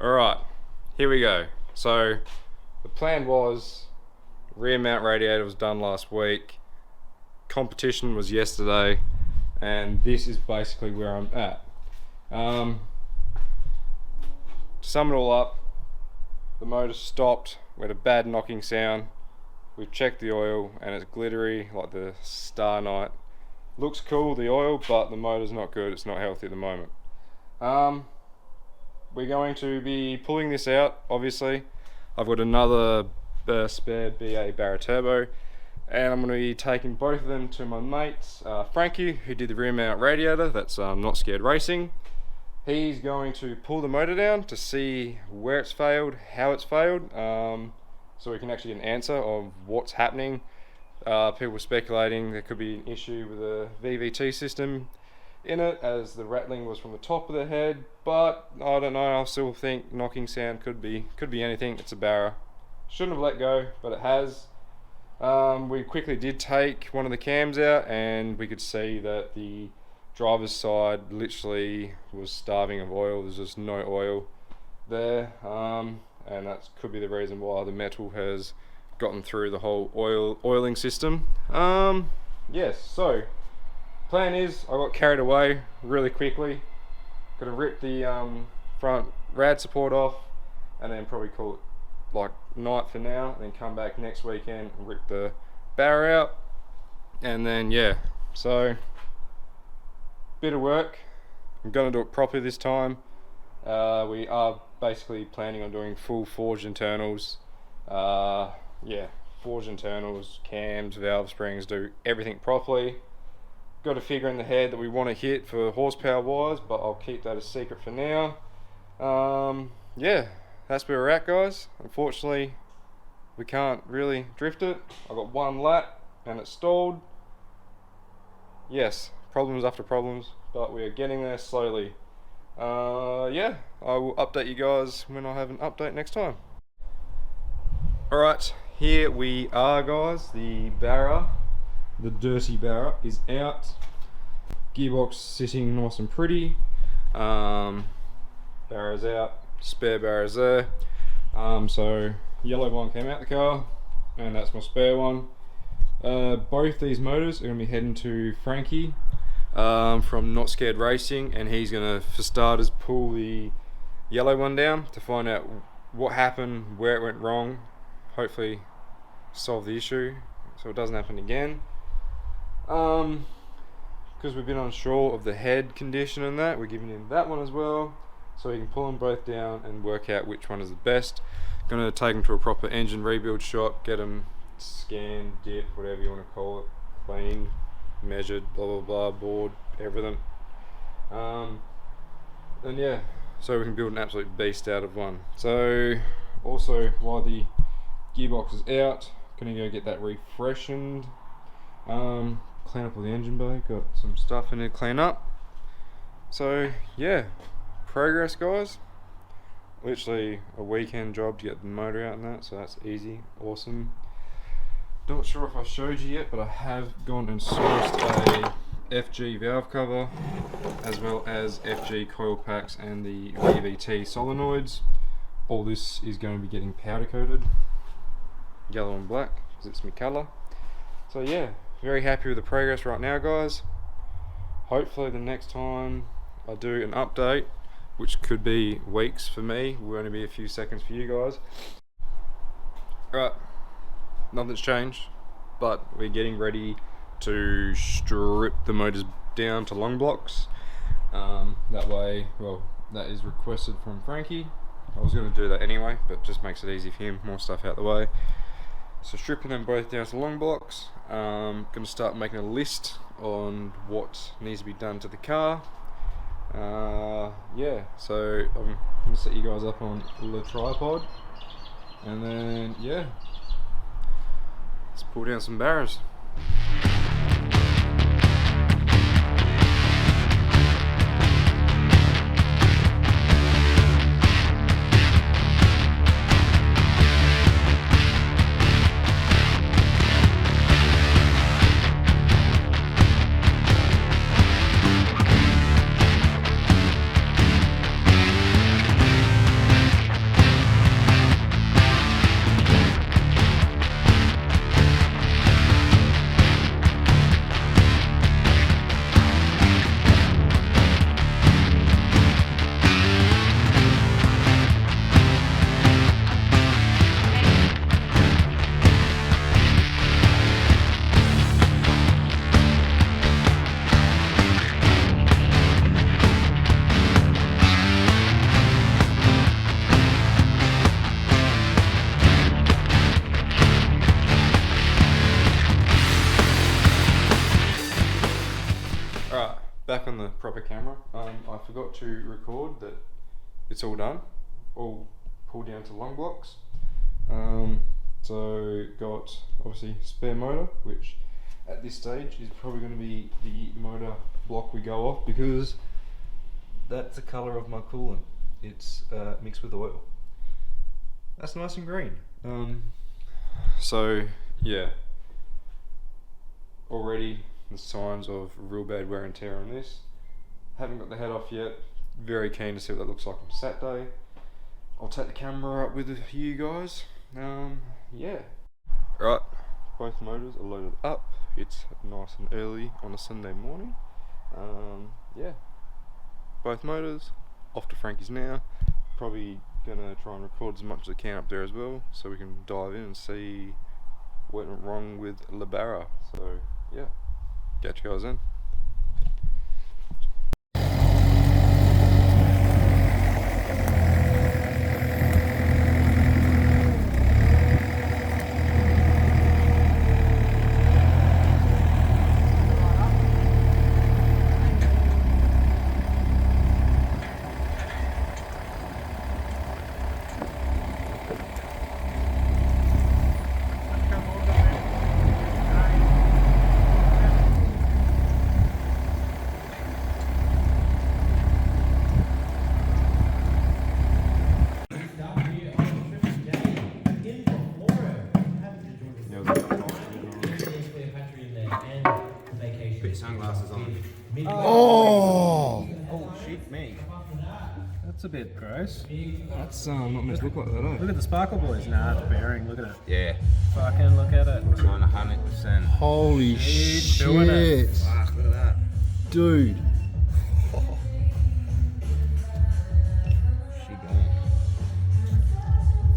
Alright, here we go. So the plan was rear mount radiator was done last week, competition was yesterday, and this is basically where I'm at. To sum it all up, the motor stopped, we had a bad knocking sound, we've checked the oil and it's glittery like the Star Night. Looks cool, the oil, but the motor's not good, it's not healthy at the moment. We're going to be pulling this out, obviously. I've got another spare BARRA turbo, and I'm going to be taking both of them to my mates, Frankie, who did the rear mount radiator, that's Not Scared Racing. He's going to pull the motor down to see where it's failed, how it's failed, so we can actually get an answer of what's happening. People were speculating there could be an issue with the VVT system in it, as the rattling was from the top of the head, but I don't know, I still think knocking sound could be anything. It's a BARRA. Shouldn't have let go, but it has. We quickly did take one of the cams out and we could see that the driver's side literally was starving of oil. There's just no oil there, and that could be the reason why the metal has gotten through the whole oiling system. Yes, so plan is I got carried away really quickly. Gonna rip the front rad support off and then probably call it like night for now, and then come back next weekend and rip the BARRA out, and then yeah, so bit of work. I'm gonna do it properly this time. We are basically planning on doing full forged internals. Yeah, forged internals, cams, valve springs, do everything properly. Got a figure in the head that we want to hit for horsepower wise, but I'll keep that a secret for now. Yeah, that's where we're at, guys. Unfortunately, we can't really drift it. I got one lap and it's stalled. Yes, problems after problems, but we are getting there slowly. Yeah, I will update you guys when I have an update next time. Alright, here we are, guys. The BARRA, the dirty BARRA, is out. Gearbox sitting nice and pretty. BARRA's out, spare BARRA's there. So yellow one came out the car, and that's my spare one. Both these motors are going to be heading to Frankie from Not Scared Racing, and he's going to, for starters, pull the yellow one down to find out what happened, where it went wrong, hopefully solve the issue so it doesn't happen again. Because we've been unsure of the head condition and that, we're giving him that one as well, so he can pull them both down and work out which one is the best. Gonna take them to a proper engine rebuild shop, get them scanned, dipped, whatever you want to call it, cleaned, measured, blah blah blah, bored, everything. And yeah, so we can build an absolute beast out of one. So also, while the gearbox is out, gonna go get that refreshened, clean up all the engine bay, got some stuff in there to clean up. So yeah, progress, guys. Literally a weekend job to get the motor out and that, so that's easy, awesome. Not sure if I showed you yet, but I have gone and sourced a FG valve cover, as well as FG coil packs and the VVT solenoids. All this is going to be getting powder coated, yellow and black, because it's my colour. So yeah, very happy with the progress right now, guys. Hopefully the next time I do an update, which could be weeks for me, will only be a few seconds for you guys. Right, nothing's changed, but we're getting ready to strip the motors down to long blocks. That way, well, that is requested from Frankie. I was going to do that anyway, but just makes it easy for him, more stuff out the way. So stripping them both down to long blocks. Going to start making a list on what needs to be done to the car. Yeah, so I'm going to set you guys up on the tripod, and then yeah, let's pull down some BARRAs. forgot to record that it's all done, all pulled down to lung blocks. So got obviously spare motor, which at this stage is probably going to be the motor block we go off, because that's the colour of my coolant. It's mixed with oil. That's nice and green. So yeah, already the signs of real bad wear and tear on this. Haven't got the head off yet. Very keen to see what that looks like on Saturday. I'll take the camera up with you guys. Yeah. Right, both motors are loaded up. It's nice and early on a Sunday morning. Yeah, both motors off to Frankie's now. Probably gonna try and record as much as I can up there as well, so we can dive in and see what went wrong with the BARRA. So yeah, catch you guys in. Sunglasses on. Oh Shit, me. That's a bit gross. that's not meant to look like that, eh? Look at the sparkle boys. Nah, it's bearing. Look at it. Yeah, Fucking look at it. it's on 100%. Holy He's doing it. shit, Fuck, look at that. dude. She gone.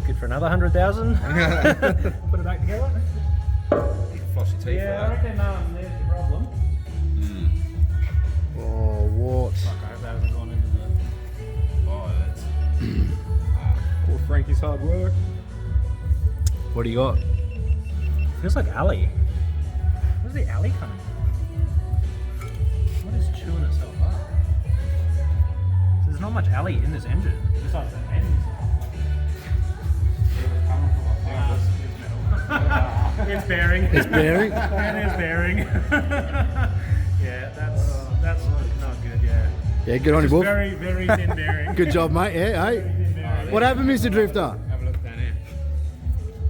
Good for another 100,000. Put it back together. You can floss your teeth Yeah, I for reckon there's the problem. that. Oh, what? Fuck, I hope that hasn't gone into the... Oh, that's... Poor Frankie's hard work. What do you got? Feels like alley. Where's the alley coming from? What is chewing itself up? So there's not much alley in this engine. Besides the ends. It's bearing. It's bearing? It is bearing. Yeah, that's not good, yeah. Yeah, good on you, Just Wolf. very, very thin bearing. Good job, mate. Yeah, hey. Thin bearing. What happened, Mr. Drifter? Have a look down here.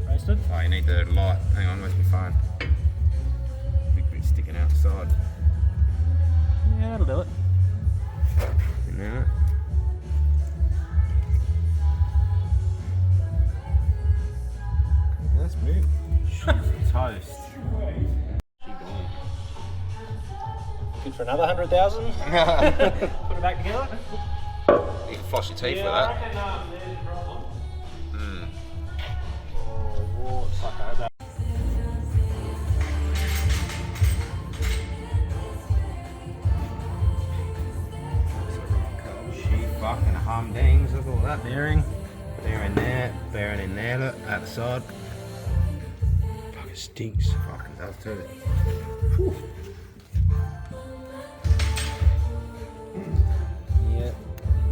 Roasted? Oh, you need the light. Hang on, where's my phone? Big bit sticking out the side. Yeah, that'll do it. You know it? That's me. She's toast. She gone. Good for another 100,000. Put it back together. You can floss your teeth for Yeah, that. I reckon there's the problem. Mm. Oh, what? Fuck, I hope that. She fucking humdings. Look at all that bearing. Bearing there, bearing in there, look, at the side. Fucking stinks. Fucking does too. Whew. Yeah,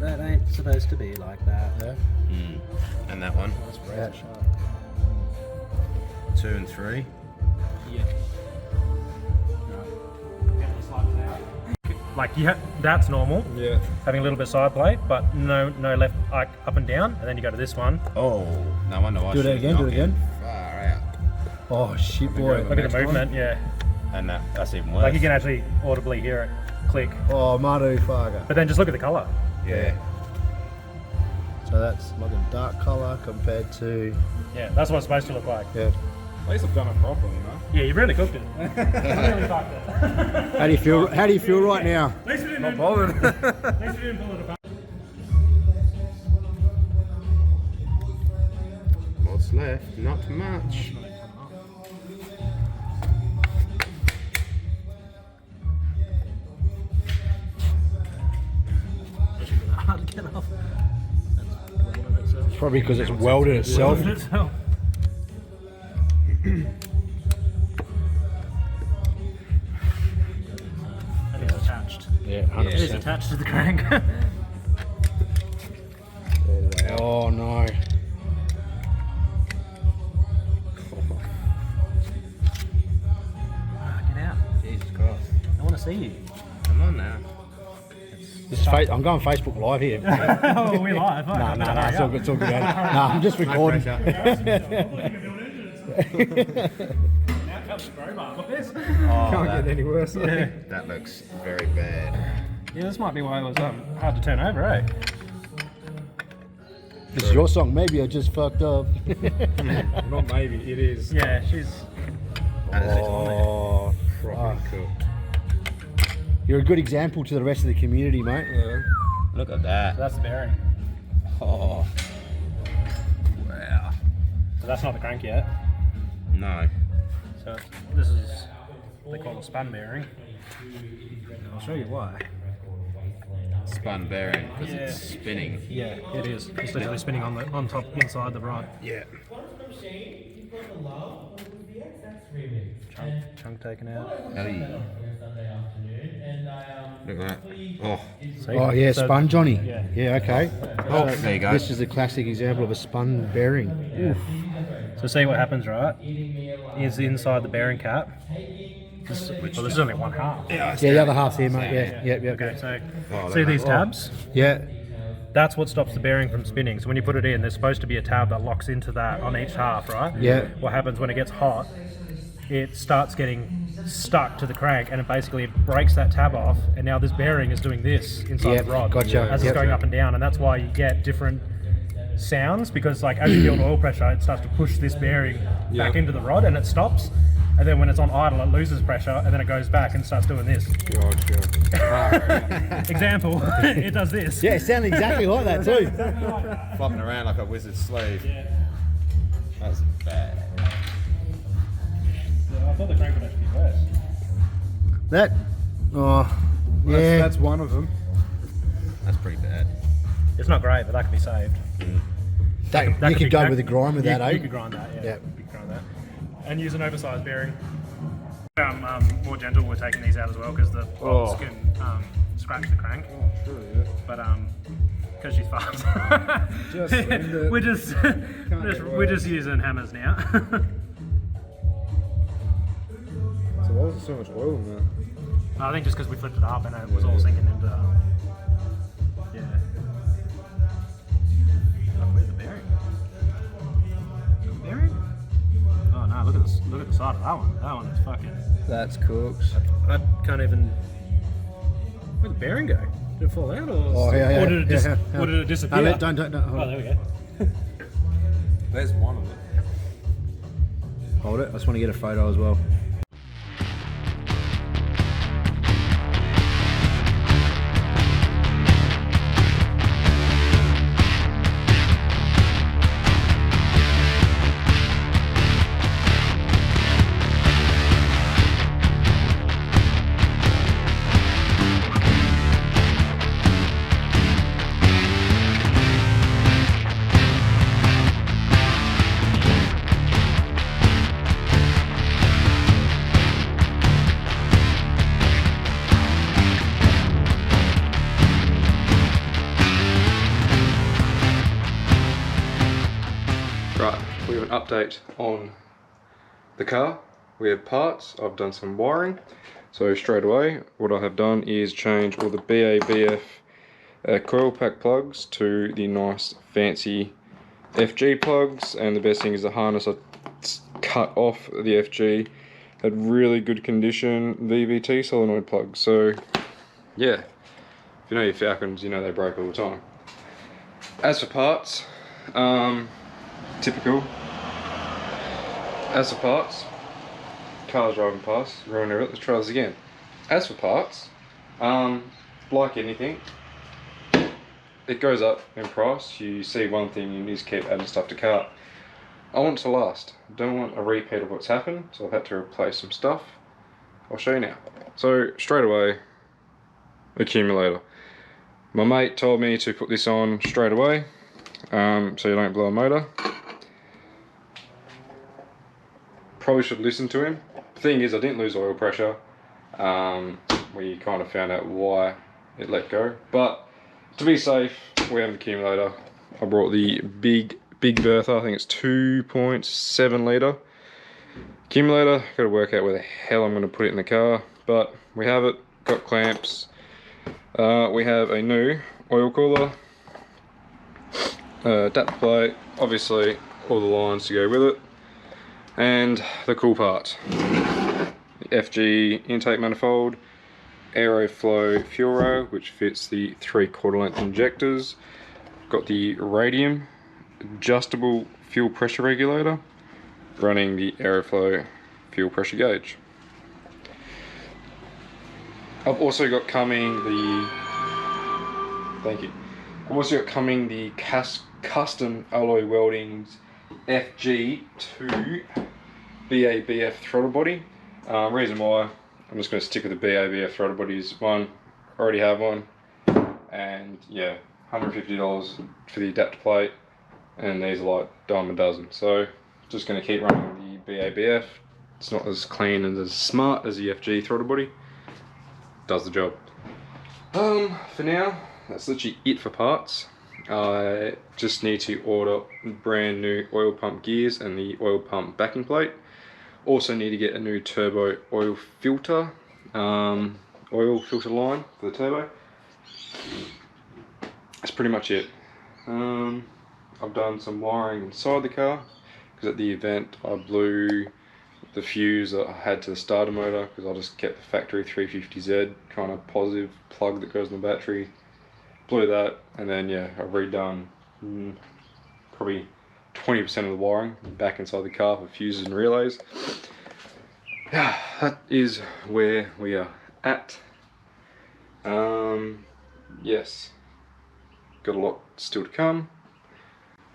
that ain't supposed to be like that. Yeah. Mm. And that one. That's razor sharp. 2 and 3. Yeah. Like that's normal. Yeah. Having a little bit of side play, but no left like up and down, and then you go to this one. Oh, no wonder why. Do it she's again, do it knocking again. Far out. Oh, shit, boy. Look at the movement, yeah. And that's even worse. Like you can actually audibly hear it click. Oh, motherfucker. But then just look at the colour. Yeah. So that's like a dark colour compared to... Yeah, that's what it's supposed to look like. Yeah. At least I've done it properly, you know. Yeah, you really cooked it. You really fucked it. How do you feel right now? At least we didn't Not bothered. At least we didn't pull it apart. What's left? Not much. Hard to get off. Probably because it's welded itself. And it's attached. Yeah, It is 100%. attached to the crank. Oh no. Get out. Jesus Christ. I want to see you. Come on now. I'm going Facebook Live here. Oh, we live. No, it's all good. It's all good. No, I'm just recording. Now comes the crowbar, boys. Can't get any worse. That looks very bad. Yeah, this might be why it was hard to turn over, eh? This is your song. Maybe I just fucked up. Not maybe, it is. Yeah, she's. Oh, Properly cooked. you're a good example to the rest of the community, mate. Yeah. Look at that. That's the bearing. Oh, wow. So that's not the crank yet. No. So this is they call it a spun bearing. I'll show you why. Spun bearing because Yeah. it's spinning. Yeah, it is. It's literally spinning on top inside the rod. Yeah. Chunk taken out. Hey. Look at that. Oh. See? Oh yeah, So- spun Johnny. Yeah. Yeah. Okay. Oh, there you go. This is a classic example of a spun bearing. Yeah. So see what happens, right? Is inside the bearing cap. This is only one half. Yeah, the other half's here, mate. Yeah. Yeah. Okay, so Oh, see these oh. tabs? Yeah. That's what stops the bearing from spinning. So when you put it in, there's supposed to be a tab that locks into that on each half, right? Yeah. What happens when it gets hot? It starts getting stuck to the crank, and it basically breaks that tab off. And now this bearing is doing this inside Yep, the rod, gotcha. as it's Yep. going up and down, and that's why you get different sounds because, like, as you build oil pressure, it starts to push this bearing back into the rod, and it stops. And then when it's on idle, it loses pressure, and then it goes back and starts doing this. Example, it does this. Yeah, it sounded exactly like that too. Flopping around like a wizard's slave. That's bad. I thought the crank would actually be worse. That. Oh. Yeah. That's one of them. That's pretty bad. It's not great, but that can be saved. That, That you could could be- go that- with a grind with that, eh? You could grind that, yeah. Yeah. You could grind that. And use an oversized bearing. More gentle, we're taking these out as well because the bolts can scratch the crank. But because she's fast, Just end it. we're just we're just using hammers now. So why was there so much oil in there? I think just because we flipped it up and it was all sinking into. Yeah. Oh, where's the bearing? The bearing? Oh no! Look at this! Look at the side of that one. That one is fucking. That's cooked. I can't even. Where'd the bearing go? Did it fall out or? Oh, yeah. Or did it, yeah. or did it disappear? No, don't. Hold Oh, it. there we go. There's one of them. Hold it. I just want to get a photo as well. Right, we have an update on the car. We have parts. I've done some wiring. So straight away, what I have done is change all the BABF coil pack plugs to the nice fancy FG plugs. And the best thing is the harness I cut off the FG had really good condition VVT solenoid plugs. So yeah, if you know your Falcons, you know they break all the time. As for parts, typical. As for parts, cars driving past, ruining it. Let's try this again. As for parts, like anything, it goes up in price. You see one thing, you just keep adding stuff to cart. I want it to last. Don't want a repeat of what's happened, so I've had to replace some stuff. I'll show you now. So straight away, accumulator. My mate told me to put this on straight away, so you don't blow a motor. Probably should listen to him. The thing is, I didn't lose oil pressure. We kind of found out why it let go. But to be safe, we have an accumulator. I brought the big Bertha, I think it's 2.7 litre accumulator. Got to work out where the hell I'm going to put it in the car, but we have it. Got clamps. We have a new oil cooler, adapter plate, obviously all the lines to go with it, and the cool part, the FG intake manifold, Aeroflow fuel rail which fits the 3/4 length injectors, got the radium adjustable fuel pressure regulator running the Aeroflow fuel pressure gauge. I've also got coming the custom alloy welding's FG2 BABF throttle body. Reason why I'm just going to stick with the BABF throttle body is one, I already have one, and yeah, $150 for the adapter plate, and these are like dime a dozen. So just going to keep running the BABF. It's not as clean and as smart as the FG throttle body. Does the job. For now, that's literally it for parts. I just need to order brand new oil pump gears and the oil pump backing plate. Also need to get a new turbo oil filter, line for the turbo. That's pretty much it. I've done some wiring inside the car because at the event I blew the fuse that I had to the starter motor because I just kept the factory 350Z kind of positive plug that goes in the battery. Blew that, and then yeah, I've redone probably 20% of the wiring back inside the car for fuses and relays. Yeah, that is where we are at. Yes, got a lot still to come.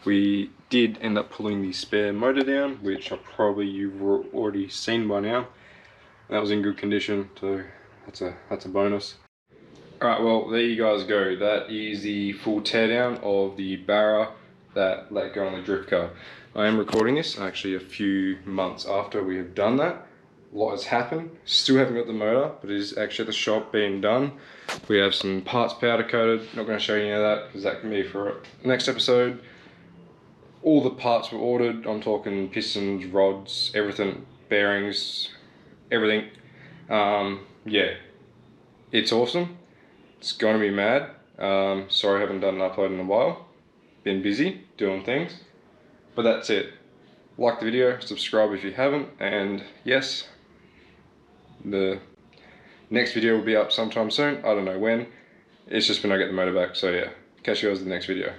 We did end up pulling the spare motor down, which you've already seen by now. That was in good condition, so that's a bonus. Alright, well there you guys go. That is the full teardown of the Barra that let go on the drift car. I am recording this actually a few months after we have done that. A lot has happened. Still haven't got the motor, but it is actually at the shop being done. We have some parts powder coated. Not going to show you any of that because that can be for the next episode. All the parts were ordered. I'm talking pistons, rods, everything, bearings, everything. Yeah, it's awesome. It's going to be mad. Sorry I haven't done an upload in a while. Been busy doing things. But that's it. Like the video, subscribe if you haven't, and yes, the next video will be up sometime soon. I don't know when. It's just when I get the motor back, so yeah. Catch you guys in the next video.